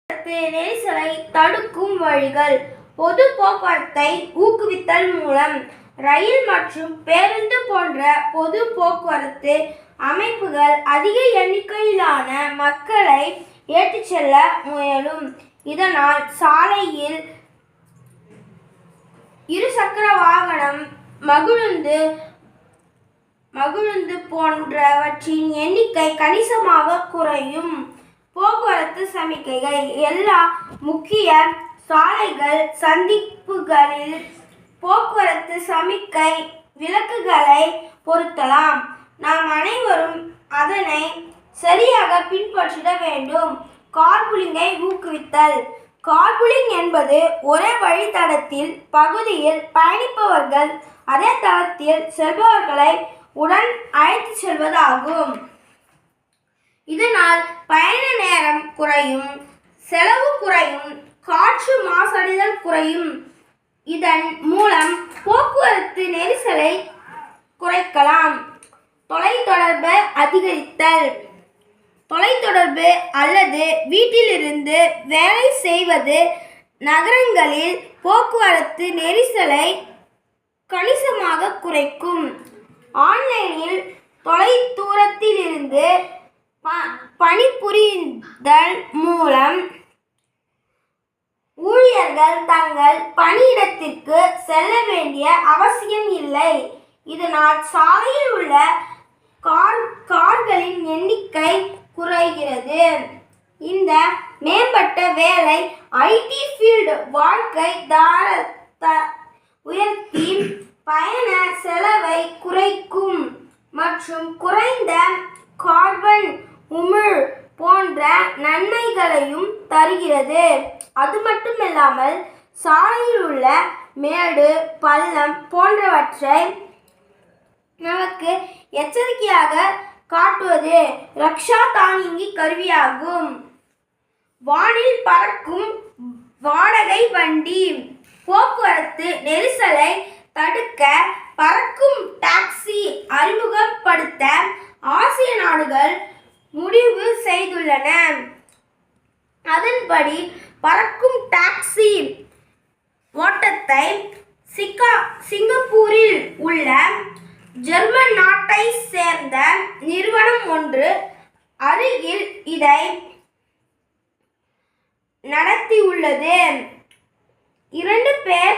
நெரிசலை தடுக்கும் வழிகள். பொது போக்குவரத்தை ஊக்குவித்தல் மூலம் ரயில் மற்றும் பேருந்து போன்ற பொது போக்குவரத்து அமைப்புகள் அதிக எண்ணிக்கையிலான மக்களை ஏற்றிச் செல்ல முயலும். இதனால் சாலையில் இருசக்கர வாகனம், மகிழுந்து போன்றவற்றின் எண்ணிக்கை கணிசமாக குறையும். போக்குவரத்து சமிக்கைகள். எல்லா முக்கிய சாலைகள் சந்திப்புகளில் போக்குவரத்து சமிக்கை விளக்குகளை பொருத்தலாம். நாம் அனைவரும் அதனை சரியாக பின்பற்றிட வேண்டும். கார்பூலிங்கை ஊக்குவித்தல். கார்பூலிங் என்பது ஒரே வழித்தடத்தில் பகுதியில் பயணிப்பவர்கள் அதே தளத்தில் செல்பவர்களை உடன் அழைத்து செல்வதாகும். இதனால் பயண நேரம் குறையும், செலவு குறையும், காற்று மாசடைதல் குறையும். இதன் மூலம் போக்குவரத்து நெரிசலை குறைக்கலாம். தொலைத்தொடர்பு அதிகரித்தல். தொலைத்தொடர்பு அல்லது வீட்டிலிருந்து வேலை செய்வது நகரங்களில் போக்குவரத்து நெரிசலை கணிசமாக குறைக்கும். ஆன்லைனில் தொலைதூரத்திலிருந்து பணிபுரிதல் மூலம் ஊழியர்கள் தங்கள் பணியிடத்திற்கு செல்ல வேண்டிய அவசியம் இல்லை. இதனால் சாலையில் உள்ள கார்களின் எண்ணிக்கை குறைகிறது. இந்த மேம்பட்ட வேலை ஐடி ஃபீல்டு வாழ்க்கை தரத்தை உயர்த்தி பயண செலவை குறைக்கும் மற்றும் குறைந்த கார்பன் உமிழ் போன்ற நன்மைகளையும் தருகிறது. அது மட்டுமில்லாமல் சாலையில் உள்ள மேடு, பள்ளம் போன்றவற்றை நமக்கு எச்சரிக்கையாக காட்டுவது ரக்ஷா தானியங்கி கருவியாகும். வானில் பறக்கும் வாடகை வண்டி. போக்குவரத்து நெரிசலை தடுக்க பறக்கும் டாக்ஸி அறிமுகப்படுத்த ஆசிய நாடுகள் முடிவு செய்துள்ளன. அதன்படி பறக்கும் டாக்ஸி ஓட்டத்தை சிங்கப்பூரில் உள்ள ஜெர்மன் நாட்டை சேர்ந்த நிறுவனம் ஒன்று அருகில் இதை நடத்தியுள்ளது. 2 பேர்